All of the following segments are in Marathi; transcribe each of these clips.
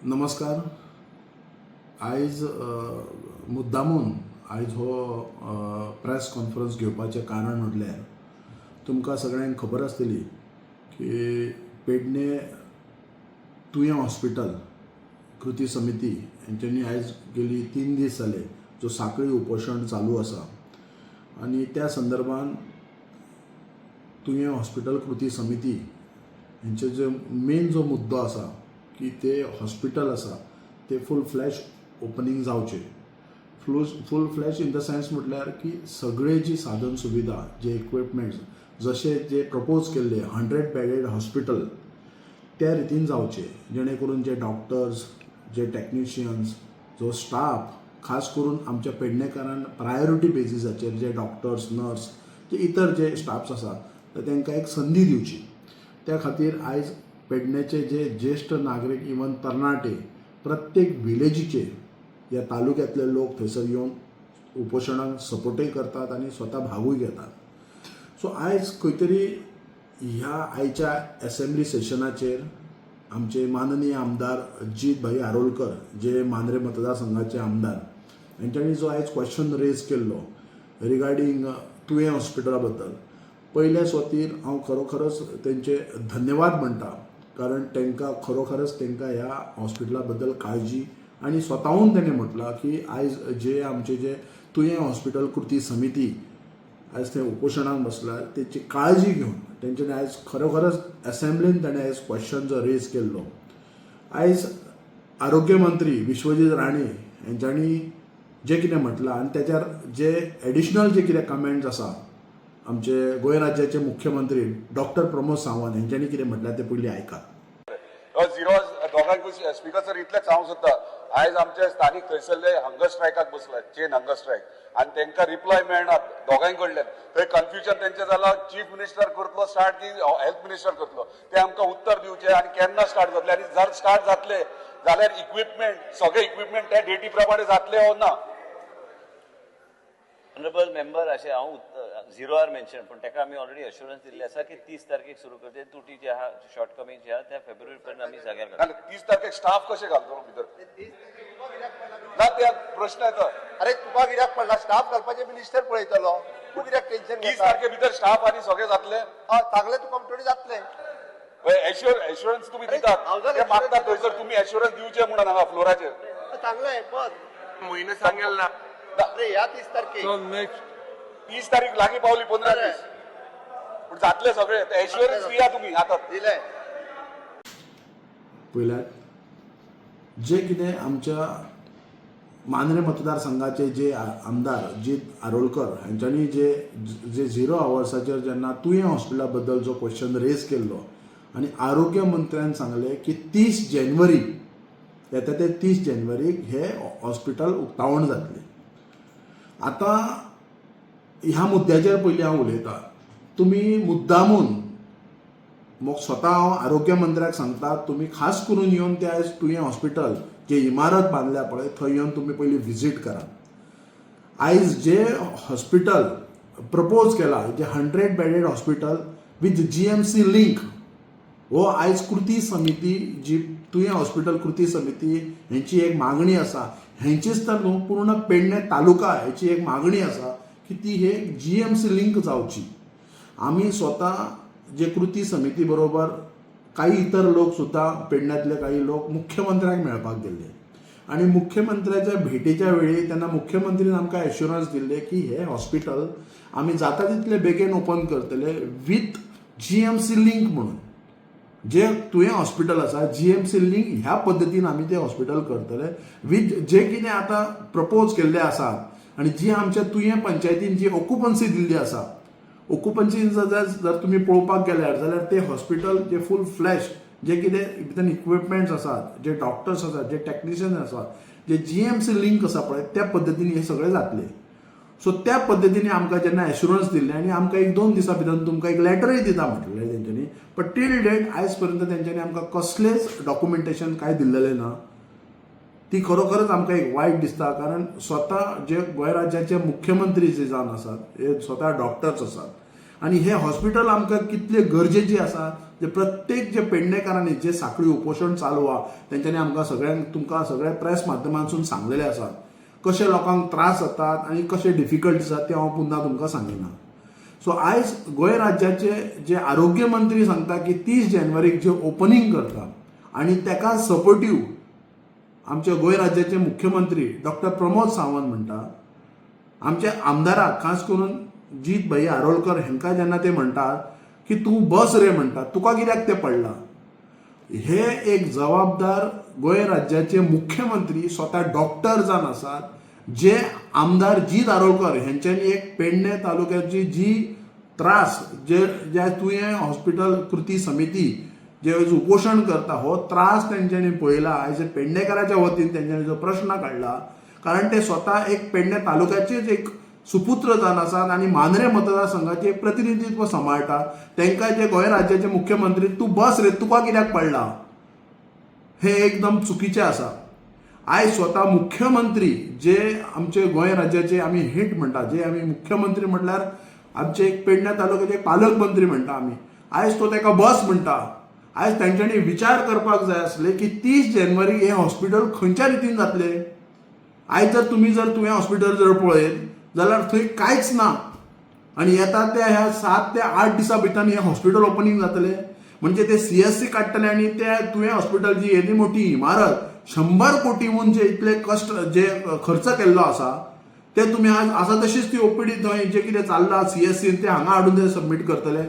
नमस्कार. आयज मुद्दामून आयज हो प्रेस कॉन्फरन्स घेवपाचें कारण म्हटल्यार तुमकां सगळ्यांक खबर आसतली की पेडणे तुयें हॉस्पिटल कृती समिती हांच्यांनी आयज गेली 3 दीस जाले जो साखळी उपोशण चालू आसा आनी त्या संदर्भान तुयें हॉस्पिटल कृती समिती हांचे जो मेन जो मुद्दो आसा की ते हॉस्पिटल आसा ते फूल फ्लॅश ओपनिंग जावचे. फूल फ्लॅश इन द सेन्स म्हटल्यार की सगळे जी साधन सुविधा जे इक्विपमेंट्स जसे जे प्रपोज केल्ले 100 बेडेड हॉस्पिटल त्या रितीन जावचे, जेणे करून जे डॉक्टर्स, जे टेक्निशियन्स, जो स्टाफ, खास करून आमच्या पेडणेकारांन प्रायोरिटी बेसिसाचेर जे डॉक्टर्स, नर्स, जे इतर जे स्टाफ्स आसा तांकां एक संदी दिवची. त्या खातीर आयज पेडणेचे जे ज्येष्ठ नागरीक इवन तरणाटे प्रत्येक विलेजीचे ह्या तालुक्यांतले लोक थंयसर येवन उपोशणाक सपोर्टय करतात आनी स्वता भागूय घेतात. सो आयज खंय तरी ह्या आयच्या असेंब्ली सेशनाचेर आमचे माननीय आमदार अजित भाई आरोलकर जे मांद्रे मतदारसंघाचे आमदार हांच्यांनी जो आयज क्वेश्चन रेज केल्लो रिगार्डींग तुयें हॉस्पिटला बद्दल, पयल्या सुवातेर हांव खरोखरच तेंचे धन्यवाद म्हणटा, कारण तांकां खरोखरच तांकां ह्या हॉस्पिटला बद्दल काळजी आनी स्वताहून ताणें म्हटलां की आयज जे आमचे जे तुयें हॉस्पिटल कृती समिती आयज थंय उपोशणाक बसला तेची काळजी घेवन तेंच्यांनी आयज खरोखरच असेंब्लीन ताणें आयज क्वेश्चन जो रेज केल्लो. आयज आरोग्य मंत्री विश्वजीत राणे हांच्यांनी जें कितें म्हटलां आनी त्याच्यार जे एडिशनल जे कितें कमेंट्स आसा आमचे गोंय राज्याचे मुख्यमंत्री डॉक्टर प्रमोद सावंत हांच्यांनी कितें म्हटलां ते पयलीं आयकात. झिरो दोगांकूय स्पीकर सर इतलेंच सांगूंक सोदता, आयज आमचे स्थानीक थंयसरले हंगर स्ट्रायकाक बसले, चेन हंगर स्ट्रायक, आनी तांकां रिप्लाय मेळना दोगांय कडल्यान. थंय कन्फ्युजन तेंचें जालां, चीफ मिनिस्टर करतलो स्टार्ट की हेल्थ मिनिस्टर करतलो, ते आमकां उत्तर दिवचें आनी केन्ना स्टार्ट जातले, आनी जर स्टार्ट जातले जाल्यार इक्विपमेंट सगळे इक्विपमेंट त्या डेटी प्रमाणे जातले हो ना. ऑनरेबल मेंबर अशें हांव झिरो आर मेन्शन, पण ताका आमी ऑलरेडी अश्युरन्स दिल्ले आसा की 30 तारखेक सुरू करते. तुटी जे आहा शॉर्टकमिंग जे आहा त्या फेब्रुवारी पर्यंत आमी जाग्यार घालता. 30 तारखेक स्टाफ कशें घालतलो भितर ना, ते प्रश्न येता. अरे तुका कित्याक पडला? स्टाफ घालपाचे मिनिस्टर पळयतलो, तूं कित्याक टेन्शन 30 तारखे भितर स्टाफ आनी सगळे जातले. चांगले तुका थोडी जातले. एश्युरन्स तुम्ही दितात, ते मागतात थंयसर तुम्ही एश्युरन्स दिवचे म्हणून हांगा फ्लोराचेर. चांगलं आहे पण म्हयने सांगेल ना. अरे या 30 तारखेक 30 तारीख लागीं पावली 15 दीस, पूण जातले सगळे. एश्युरन्स दिया तुम्ही आता. दिले पयल्यात जे कितें आमच्या मांद्रे मतदारसंघाचे जे आमदार अजित आरोलकर हांच्यांनी जे 0 आवर्साचेर जेन्ना तुयें हॉस्पिटला बद्दल जो क्वेश्चन रेज केल्लो आनी आरोग्य मंत्र्यान सांगलें की 30 जानेवारी येता ते 30 जानेवारीक हे हॉस्पिटल उक्तावण जातलें. आतां ह्या मुद्द्याचेर पयलीं हांव उलयतां. तुमी मुद्दामून मग स्वता हांव आरोग्य मंत्र्याक सांगता, तुमी खास करून येवन ते आयज तुयें हॉस्पिटल जे इमारत बांदल्या पळय थंय येवन तुमी पयलीं विजीट करात. आयज जे हॉस्पिटल प्रपोज केला जे 100 bedded hospital with GMC link, हो आयज कृती समिती जी तुयें हॉस्पिटल कृती समिती हांची एक मागणी आसा, हांचीच तर न्हू पूर्ण पेडणे तालुका हाची एक मागणी आसा की ती हे GMC लिंक जावची. आमी स्वता जे कृती समिती बरोबर काही इतर लोक सुद्धा पेडण्यातले काही लोक मुख्यमंत्र्याक मेळपाक गेल्ले आणि मुख्यमंत्र्याच्या भेटेच्या वेळी त्यांना मुख्यमंत्रीन आमकां एश्युरन्स दिल्ले की हे हॉस्पिटल आमी जाता तितले बेगीन ओपन करतले विथ GMC लिंक म्हणून. जे तुयें हॉस्पिटल आसा GMC लिंक ह्या पद्दतीन आमी ते हॉस्पिटल करतले विथ जे कितें आतां प्रपोज केल्ले आसात आनी जी आमच्या तुयें पंचायतीन जी ऑक्युपन्सी दिल्ली आसा, ऑक्युपन्सी जर तुमी पळोवपाक गेल्यार जाल्यार ते हॉस्पिटल जे फूल फ्लॅश जे कितें भितर इक्विपमेंट्स आसात, जे डॉक्टर्स आसात, जे टेक्निशियन आसात, जे GMC लिंक आसा पळय त्या पद्दतीन हे सगळे जातले. सो त्या पद्दतीने आमकां जेन्ना एश्युरन्स दिल्ले आनी आमकां 1-2 दिसां भितर तुमकां एक लेटरूय दिता म्हटलें तेंच्यांनी, बट टील डेट आयज पर्यंत तेंच्यांनी आमकां कसलेंच डॉक्युमेंटेशन कांय दिल्लेलें ना. ती खरोखरच आमकां एक वायट दिसता, कारण स्वता जे गोंय राज्याचे मुख्यमंत्री जे जावन आसात हे स्वता डॉक्टर्स आसात आनी हे हॉस्पिटल आमकां कितले गरजेची आसा जे प्रत्येक जे पेडणेकारांनी जे साखळी उपोशण चालू आहा तेंच्यांनी आमकां सगळ्यांक तुमकां सगळ्या प्रेस माध्यमांतसून सांगलेलें आसा कशे लोकांक त्रास जातात आनी कशे डिफिकल्टीज जातात ते हांव पुन्हा तुमकां सांगिना. सो आयज गोंय राज्याचे जे आरोग्य मंत्री सांगता की 30 जानेवारीक जे ओपनिंग करता आनी ताका सपोर्टीव आमचे गोंय राज्याचे मुख्यमंत्री डॉक्टर प्रमोद सावंत म्हणटा आमच्या आमदाराक खास करून जीत भाई आरोलकर हांकां जेन्ना ते म्हणटात की तूं बस रे म्हणटा तुका कित्याक ते पडला. हे एक जबाबदार गोंय राज्याचे मुख्यमंत्री स्वता डॉक्टर जावन आसात जे आमदार जीत आरोलकर हांच्यांनी एक पेडणे तालुक्याची जी त्रास जे तुवें हॉस्पिटल कृती समिती जे उपोशण करता हो त्रास तेंच्यांनी पळयला. आयज पेडणेकाराच्या वतीन तेंच्यांनी जो प्रश्न काडला कारण ते स्वता एक पेडणे तालुक्याचेच एक सुपुत्र जावन आसात आनी मांद्रे मतदारसंघाचे एक प्रतिनिधित्व सांबाळटा. तांकां जे गोंय राज्याचे मुख्यमंत्री तूं बस रे तुका कित्याक पडला हे एकदम चुकीचें आसा. आयज स्वता मुख्यमंत्री जे आमचे गोंय राज्याचे आमी हेड म्हणटा जे आमी मुख्यमंत्री म्हटल्यार आमचे एक पेडणे तालुक्याचे पालकमंत्री म्हणटा आमी आयज तो ताका बस म्हणटा. आयज तांच्यांनी विचार करपाक जाय आसले की 30 जानेवारी हे हॉस्पिटल खंयच्या रितीन जातले. आयज जर तुवें हॉस्पिटल जर पळयत जाल्यार थंय कांयच ना आनी येता त्या ह्या 7 ते 8 दिसां भितर हें हॉस्पिटल ओपनिंग जातलें म्हणजे ते CSC काडटले आनी ते तुवें हॉस्पिटल जी येदी मोठी इमारत 100 कोटीहून जे इतले कश्ट जे खर्च केल्लो आसा ते तुमी आज आसा तशीच ती OPD थंय जे कितें चल्लां CSC ते हांगा हाडून ते सबमीट करतले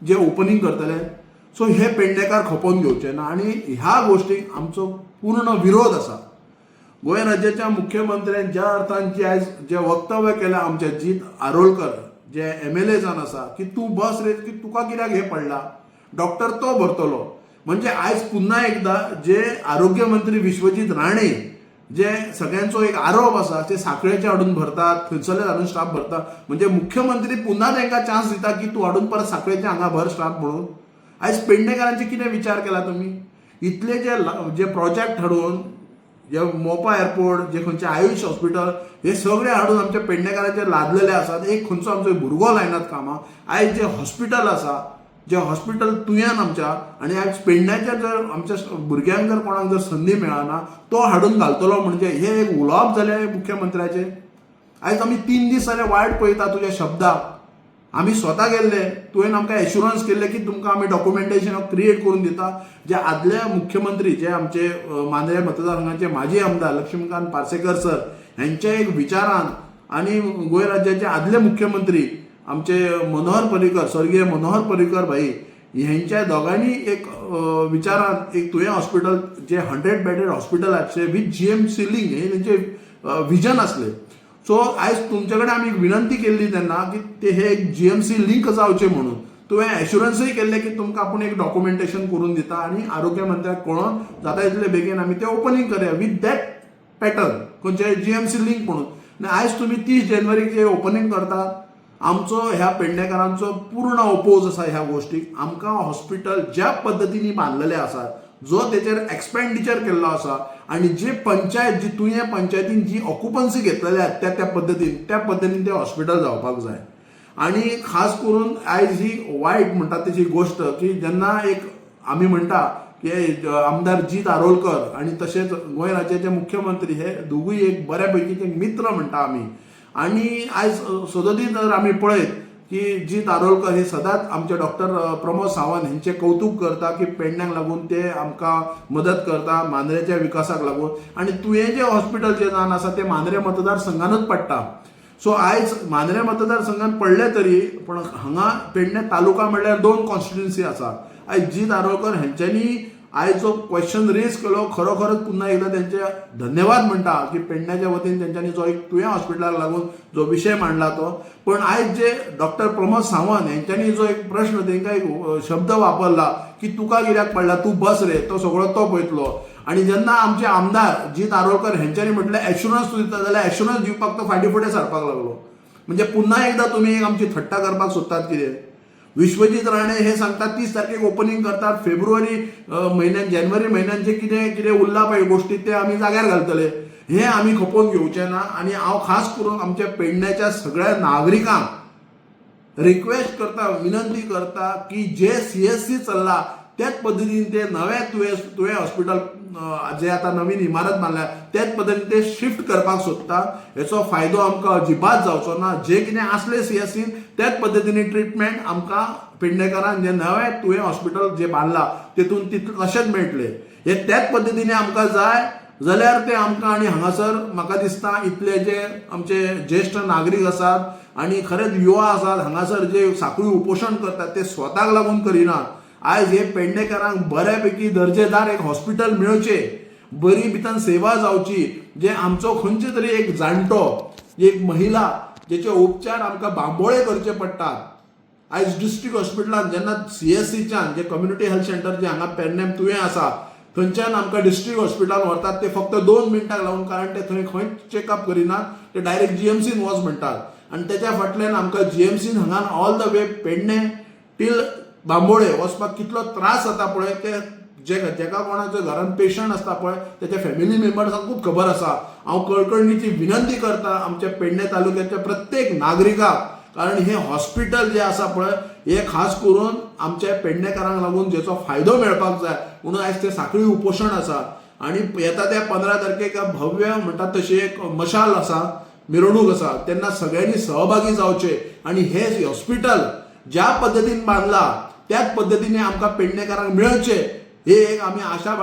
जे ओपनिंग करतले. सो हे पेडणेकार खपोवन घेवचे ना आनी ह्या गोश्टीक आमचो पूर्ण विरोध आसा. गोंय राज्याच्या मुख्यमंत्र्यान ज्या अर्थान जे आयज जे वक्तव्य केलां आमचे जीत आरोलकर जे MLA जावन आसा की तूं बस रे की तुका कित्याक हे पडला डॉक्टर तो भरतलो. म्हणजे आयज पुन्हा एकदा जे आरोग्य मंत्री विश्वजीत राणे जे सगळ्यांचो एक आरोप आसा ते साखळेचे हाडून भरतात थंयसरले हाडून स्टाफ भरता म्हणजे मुख्यमंत्री पुन्हा तांकां चान्स दिता की तूं हाडून परत साखळेचे हांगा भर स्टाफ म्हणून. आयज पेडणेकारांचे कितें विचार केला तुमी इतले जे प्रोजेक्ट हाडून जे मोपा एअरपोर्ट जे खंयचे आयुष हॉस्पिटल हे सगळे हाडून आमच्या पेडणेकारांचे लादलेले आसात. एक खंयचो आमचो भुरगो लायनात कामां. आयज जे हॉस्पिटल आसा जे हॉस्पिटल तुयेन आमच्या आनी आयज पेडण्याच्या जर आमच्या भुरग्यांक जर कोणाक जर संदी मेळना तो हाडून घालतलो म्हणजे हे एक उलोवप जालें मुख्यमंत्र्याचे. आयज आमी 3 दीस जाले वायट पळयता तुज्या शब्दाक. आमी स्वता गेल्ले तुवें आमकां एश्युरन्स केल्ले की तुमकां आमी डॉक्युमेंटेशन क्रिएट करून दिता. जे आदले मुख्यमंत्री जे आमचे मांद्रे मतदारसंघाचे माजी आमदार लक्ष्मीकांत पार्सेकर सर हांच्या एक विचारान आनी गोंय राज्याचे आदले मुख्यमंत्री आमचे मनोहर पर्रीकर स्वर्गीय मनोहर पर्रीकर भाई ह्यांच्या दोगांनी एक विचारान एक तुवें हॉस्पिटल जे 100 बेडेड हॉस्पिटल आसचे विथ GMC लिंक हे तेंचे विजन आसले. सो आयज तुमचे कडेन आमी विनंती केल्ली तेन्ना की ते हे एक GMC लिंक जावचे म्हणून तुवें एश्युरन्सूय केल्ले की तुमकां आपूण एक डॉक्युमेंटेशन करून दिता आनी आरोग्य मंत्र्याक कळोवन जाता तितले बेगीन आमी ते ओपनिंग करया विथ दॅट पॅटर्न खंयचे GMC लिंक म्हणून. आनी आयज तुमी 30 जानेवारीक जे ओपनिंग करतात आमचो ह्या पेडणेकारांचो पूर्ण ओपोज आसा ह्या गोश्टीक. आमकां हॉस्पिटल ज्या पद्दतीन बांदलेले आसात जो तेचेर एक्सपेंडिचर केल्लो आसा आनी जे पंचायत जी तुवें पंचायतीन जी ऑक्युपन्सी घेतलेले आहेत त्या पद्दतीन ते हॉस्पिटल जावपाक जाय. आनी खास करून आयज ही वायट म्हणटा तेची गोश्ट की जेन्ना एक आमी म्हणटा की आमदार जीत आरोलकर आनी तशेंच गोंय राज्याचे मुख्यमंत्री हे दोगूय एक बऱ्यापैकीचे मित्र म्हणटा आमी. आनी आयज सदतीन जर आमी पळयत की जीत आरोलकर हे सदांच आमचे डॉक्टर प्रमोद सावंत हांचे कौतुक करता की पेडण्यांक लागून ते आमकां मदत करता मांद्रेच्या विकासाक लागून. आनी तुवें जे हॉस्पिटल जे जावन आसा ते मांद्रे मतदारसंघानूच पडटा. सो आयज मांद्रे मतदारसंघान पडले तरी पण हांगा पेडणे तालुका म्हणल्यार 2 कॉन्स्टिट्युएन्सी आसा. आयज जीत आरोलकर हांच्यांनी आयज जो क्वेश्चन रेज केलो खरोखरच पुन्हा एकदा त्यांचे धन्यवाद म्हणटा की पेडण्याच्या वतीन त्यांच्यानी जो एक तुवें हॉस्पिटलाक लागून जो विषय मांडला तो. पण आयज जे डॉक्टर प्रमोद सावंत यांच्यानी जो एक प्रश्न तांकां एक शब्द वापरला की तुका कित्याक पडला तूं बस रे तो सगळो तो पळयतलो. आनी जेन्ना आमचे आमदार जीत आरोलकर हांच्यांनी म्हटलें एश्युरन्स दिता जाल्यार एश्युरन्स दिवपाक तो फाटीं फुडें सरपाक लागलो. म्हणजे पुन्हा एकदा तुमी आमची थट्टा करपाक सोदतात कितें. विश्वजीत राणे हे सांगतात 30 तारखेक ओपनिंग करतात. फेब्रुवारी म्हयन्यात जानेवारी म्हयन्यात जे कितें कितें उरला पळय गोश्टी ते आमी जाग्यार घालतले हे आमी खपोवन घेवचे ना. आनी हांव खास करून आमच्या पेडण्याच्या सगळ्या नागरिकांक रिक्वेस्ट करता, विनंती करता की जे CSC चल्ला त्याच पद्धतीने ते नव्या तुवें हॉस्पिटल जे आता नवीन इमारत बांदल्या त्याच पद्धतीने ते शिफ्ट करपाक सोदता. हेचो फायदो आमकां अजिबात जावचो ना. जे कितें आसले CSC त्याच पद्धतीने ट्रिटमेंट आमकां पेडणेकरांक जे नवे तुवें हॉस्पिटल जे बांदला तेतून तशेंच मेळटले. हे त्याच पद्धतीने आमकां जाय जाल्यार ते आमकां आनी हांगासर म्हाका दिसता इतले जे आमचे ज्येष्ठ नागरीक आसात आनी खरेंच युवा आसात हांगासर जे साखळी उपोशण करतात ते स्वताक लागून करिनात. आयज हे पेडणेकरांक बऱ्यापैकी दर्जेदार एक हॉस्पिटल मेळचे, बरी भितर सेवा जावची, जे आमचो खंयचे तरी एक जाणटो, एक महिला जेचे उपचार आमकां बांबोळे करचे पडटात. आयज डिस्ट्रिक्ट हॉस्पिटलांत जेन्ना CSCच्यान जे कम्युनिटी हेल्थ सेंटर जे हांगा पेडणेम तुवें आसा थंयच्यान आमकां डिस्ट्रिक्ट हॉस्पिटलांत व्हरतात ते फक्त 2 मिनटांक लागून, कारण ते थंय खंयच चेकअप करिनात, ते डायरेक्ट GMCन वच म्हणटात. आनी तेच्या फाटल्यान आमकां GMCन हांगा all the way Pernem till Bambolim वचपाक कितलो त्रास जाता पळय ते जेका कोणाच्या घरान पेशंट आसता पळय त्याच्या फॅमिली मेंबर्सांकूच खबर आसा. हांव कळकळीची विनंती करता आमच्या पेडणे तालुक्याच्या प्रत्येक नागरिकाक, कारण हे हॉस्पिटल जे आसा पळय हे खास करून आमच्या पेडणेकारांक लागून जेचो फायदो मेळपाक जाय म्हणून आयज ते साखळी उपोशण आसा. आनी येता त्या 15 तारखेक भव्य म्हणटात तशी एक मशाल आसा, मिरवणूक आसा, तेन्ना सगळ्यांनी सहभागी जावचे आनी हे हॉस्पिटल ज्या पद्धतीन बांदला त्याच पद्धतीने आमकां पेडणेकारांक मेळचे हे एक आमी आशा